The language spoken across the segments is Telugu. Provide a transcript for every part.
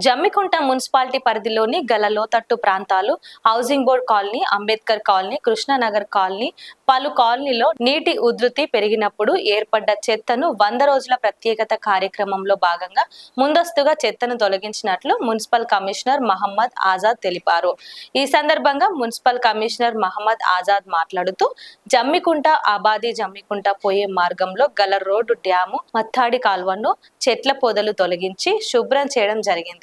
జమ్మికుంట మున్సిపాలిటీ పరిధిలోని గల లోతట్టు ప్రాంతాలు, housing board colony, Ambedkar colony, Krishna Nagar colony, పలు కాలనీలో నీటి ఉధృతి పెరిగినప్పుడు ఏర్పడ్డ చెత్తను 100 రోజుల ప్రత్యేకత కార్యక్రమంలో భాగంగా ముందస్తుగా చెత్తను తొలగించినట్లు మున్సిపల్ కమిషనర్ మహమ్మద్ ఆజాద్ తెలిపారు. ఈ సందర్భంగా మున్సిపల్ కమిషనర్ మహమ్మద్ ఆజాద్ మాట్లాడుతూ, జమ్మికుంట ఆబాది జమ్మికుంట పోయే మార్గంలో గల రోడ్డు, డ్యాము, మత్తాడి కాల్వను చెట్ల పొదలు తొలగించి శుభ్రం చేయడం జరిగింది.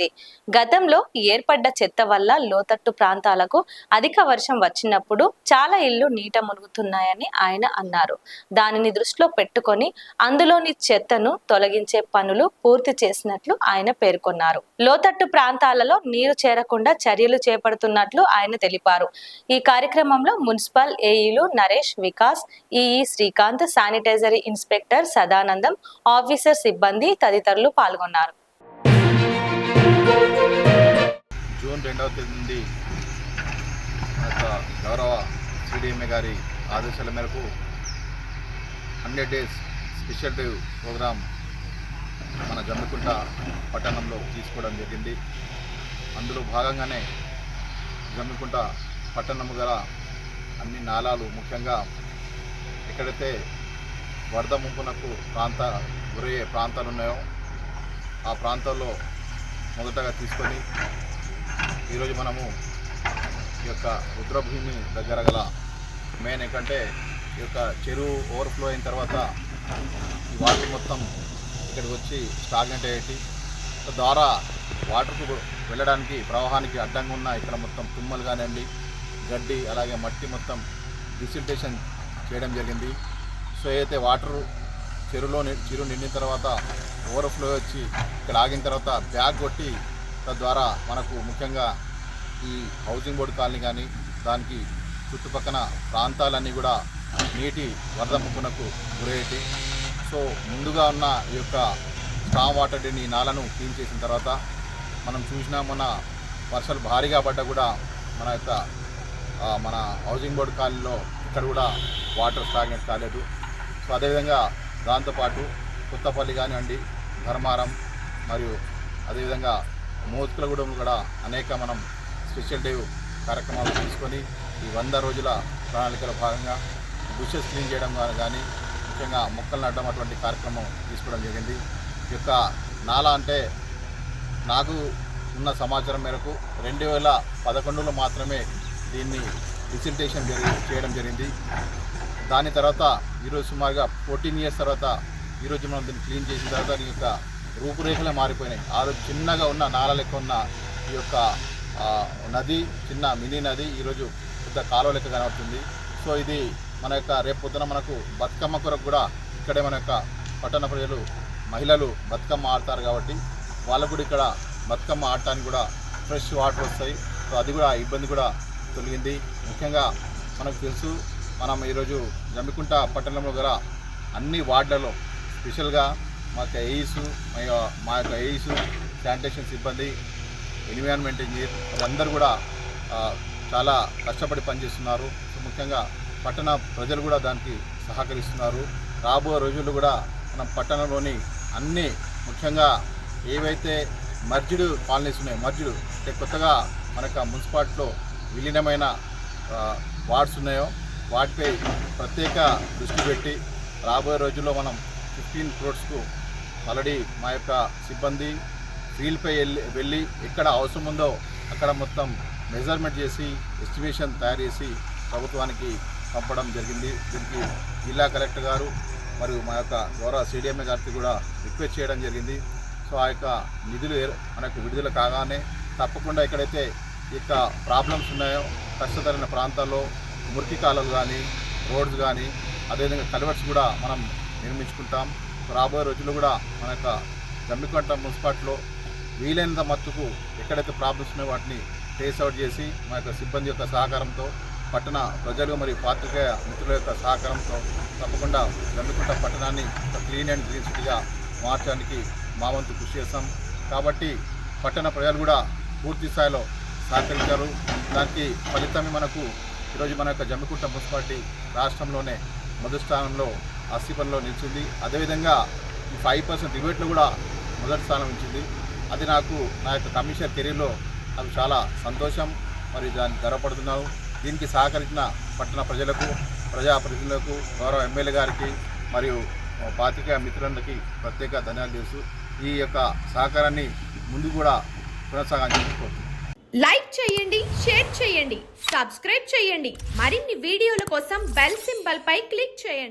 గతంలో ఏర్పడ్డ చెత్త వల్ల లోతట్టు ప్రాంతాలకు అధిక వర్షం వచ్చినప్పుడు చాలా ఇళ్లు నీట మునుగుతున్నాయని ఆయన అన్నారు. దానిని దృష్టిలో పెట్టుకొని అందులోని చెత్తను తొలగించే పనులు పూర్తి చేసినట్లు ఆయన పేర్కొన్నారు. లోతట్టు ప్రాంతాలలో నీరు చేరకుండా చర్యలు చేపడుతున్నట్లు ఆయన తెలిపారు. ఈ కార్యక్రమంలో మున్సిపల్ ఏఈలు Naresh, Vikas, EE Srikanth, sanitary inspector Sadanandam, officer సిబ్బంది తదితరులు పాల్గొన్నారు. జూన్ 2వ తేదీ నుండి గౌరవ సిడిఎంఏ గారి ఆదేశాల మేరకు 100 డేస్ స్పెషల్ డే ప్రోగ్రాం మన జమ్మికుంట పట్టణంలో తీసుకోవడం జరిగింది. అందులో భాగంగానే జమ్మికుంట పట్టణం గల అన్ని నాలాలు, ముఖ్యంగా ఎక్కడైతే వరద ముంపునకు గురయ్యే ప్రాంతాలు ఉన్నాయో ఆ ప్రాంతాల్లో మొదటగా తీసుకొని ఈరోజు మనము ఈ యొక్క రుద్రభూమి దగ్గర గల మెయిన్ ఏంటంటే ఈ యొక్క చెరువు ఓవర్ఫ్లో అయిన తర్వాత ఈ వాటర్ మొత్తం ఇక్కడికి వచ్చి స్టాగ్నెంట్ అయ్యేటి ద్వారా వాటర్కు వెళ్ళడానికి ప్రవాహానికి అడ్డంగా ఉన్న ఇక్కడ మొత్తం తుమ్మలు కానివ్వండి, గడ్డి, అలాగే మట్టి మొత్తం డిసిల్టేషన్ చేయడం జరిగింది. సో ఏదైతే వాటరు చెరువు నిండిన తర్వాత ఓవర్ఫ్లో వచ్చి ఇక్కడ ఆగిన తర్వాత బ్యాగ్ కొట్టి తద్వారా మనకు ముఖ్యంగా ఈ హౌసింగ్ బోర్డు కాలనీ కానీ దానికి చుట్టుపక్కల ప్రాంతాలన్నీ కూడా నీటి వరద ముప్పునకు గురయ్యేటి. సో ముందుగా ఉన్న ఈ యొక్క స్టామ్ వాటర్ ఈ నాలను క్లీన్ చేసిన తర్వాత మనం చూసినా మన వర్షాలు భారీగా పడ్డా కూడా మన హౌసింగ్ బోర్డు కాలనీలో ఇక్కడ కూడా వాటర్ స్టాగ్నెట్ కాలేదు. సో అదేవిధంగా దాంతోపాటు కొత్తపల్లి కానివ్వండి, ధర్మారం మరియు అదేవిధంగా మోత్కులగూడెం కూడా అనేక మనం స్పెషల్ డే కార్యక్రమాలు తీసుకొని ఈ 100 రోజుల ప్రణాళికలో భాగంగా బుషెస్ క్లీన్ చేయడం కానీ ముఖ్యంగా మొక్కలు నాటడం అటువంటి కార్యక్రమం తీసుకోవడం జరిగింది. ఈ యొక్క నాలా అంటే నాకు ఉన్న సమాచారం మేరకు 2011లో మాత్రమే దీన్ని డిసిల్టేషన్ చేయడం జరిగింది. దాని తర్వాత ఈరోజు సుమారుగా 14 ఇయర్స్ తర్వాత ఈరోజు మనం దీన్ని క్లీన్ చేసిన తర్వాత ఈ యొక్క రూపురేఖలే మారిపోయినాయి. ఆ రోజు చిన్నగా ఉన్న నాల లెక్క ఉన్న ఈ యొక్క నది, చిన్న మినీ నది ఈరోజు పెద్ద కాలువ లెక్క కనబడుతుంది. సో ఇది మన యొక్క రేపు పొద్దున మనకు బతుకమ్మ కొరకు కూడా ఇక్కడే మన యొక్క పట్టణ ప్రజలు, మహిళలు బతుకమ్మ ఆడతారు కాబట్టి వాళ్ళకు కూడా ఇక్కడ బతుకమ్మ ఆడటానికి కూడా ఫ్రెష్ వాటర్ వస్తాయి. సో అది కూడా ఇబ్బంది కూడా తొలగింది. ముఖ్యంగా మనకు తెలుసు, మనం ఈరోజు జమ్మికుంట పట్టణంలో గల అన్ని వార్డులలో స్పెషల్గా మా యొక్క ఏఈసు, శానిటేషన్ సిబ్బంది, ఎన్విరాన్మెంట్ ఇంజనీర్ వాళ్ళందరూ కూడా చాలా కష్టపడి పనిచేస్తున్నారు. సో ముఖ్యంగా పట్టణ ప్రజలు కూడా దానికి సహకరిస్తున్నారు. రాబోయే రోజుల్లో కూడా మనం పట్టణంలోని అన్ని ముఖ్యంగా ఏవైతే మర్జిడ్ కాలనీస్ ఉన్నాయో, మర్జిడ్ అంటే కొత్తగా మనకు మున్సిపాలిటీలో విలీనమైన వార్డ్స్ ఉన్నాయో వాటిపై ప్రత్యేక దృష్టి పెట్టి రాబోయే రోజుల్లో మనం 15 crores ఆల్రెడీ మా యొక్క సిబ్బంది ఫీల్డ్పై వెళ్ళి ఎక్కడ అవసరం ఉందో అక్కడ మొత్తం మెజర్మెంట్ చేసి ఎస్టిమేషన్ తయారు చేసి ప్రభుత్వానికి పంపడం జరిగింది. దీనికి జిల్లా కలెక్టర్ గారు మరియు మా యొక్క గౌరవ సిడిఎంఏ గారికి కూడా రిక్వెస్ట్ చేయడం జరిగింది. సో ఆ యొక్క నిధులు మనకు విడుదల కాగానే తప్పకుండా ఎక్కడైతే ఈ యొక్క ప్రాబ్లమ్స్ ఉన్నాయో కష్టతరైన ప్రాంతాల్లో మురికి కాలువలు కానీ, రోడ్స్ కానీ, అదేవిధంగా కల్వర్ట్స్ కూడా మనం నిర్మించుకుంటాం. రాబోయే రోజుల్లో కూడా మన యొక్క జమ్మికుంట మున్సిపాలిటీలో వీలైనంత మట్టుకు ఎక్కడైతే ప్రాబ్లమ్స్ ఉన్నాయో వాటిని ట్రేస్ అవుట్ చేసి మా యొక్క సిబ్బంది యొక్క సహకారంతో, పట్టణ ప్రజలు మరియు పాత్రికేయ మిత్రుల యొక్క సహకారంతో తప్పకుండా జమ్మికుంట పట్టణాన్ని ఒక క్లీన్ అండ్ గ్రీన్ సిటీగా మార్చడానికి మా వంతు కృషి చేస్తాం. కాబట్టి పట్టణ ప్రజలు కూడా పూర్తి స్థాయిలో సహకరించారు. దానికి ఫలితమే మనకు ఈరోజు మన యొక్క జమ్మికుంట మున్సిపాలిటీ రాష్ట్రంలోనే మొదటి స్థానంలో ఆసిఫన్లో నిలిచింది. అదేవిధంగా ఈ 5% డిబేట్లో కూడా మొదటి స్థానం ఇచ్చింది. అది నాకు నా యొక్క కమిషనర్ కెరీర్లో నాకు చాలా సంతోషం. మరియు దాన్ని గర్వపడుతున్నాను. దీనికి సహకరించిన పట్టణ ప్రజలకు, ప్రజాప్రతినిధులకు, గౌరవ ఎమ్మెల్యే గారికి మరియు పాత్రికేయ మిత్రులందరికీ ప్రత్యేక ధన్యవాదాలు తెలుసు. ఈ యొక్క సహకారాన్ని ముందు కూడా కొనసాగించాలని లైక్ చేయండి, షేర్ చేయండి, సబ్స్క్రైబ్ చేయండి. మరిన్ని వీడియోల కోసం బెల్ సింబల్ పై క్లిక్ చేయండి.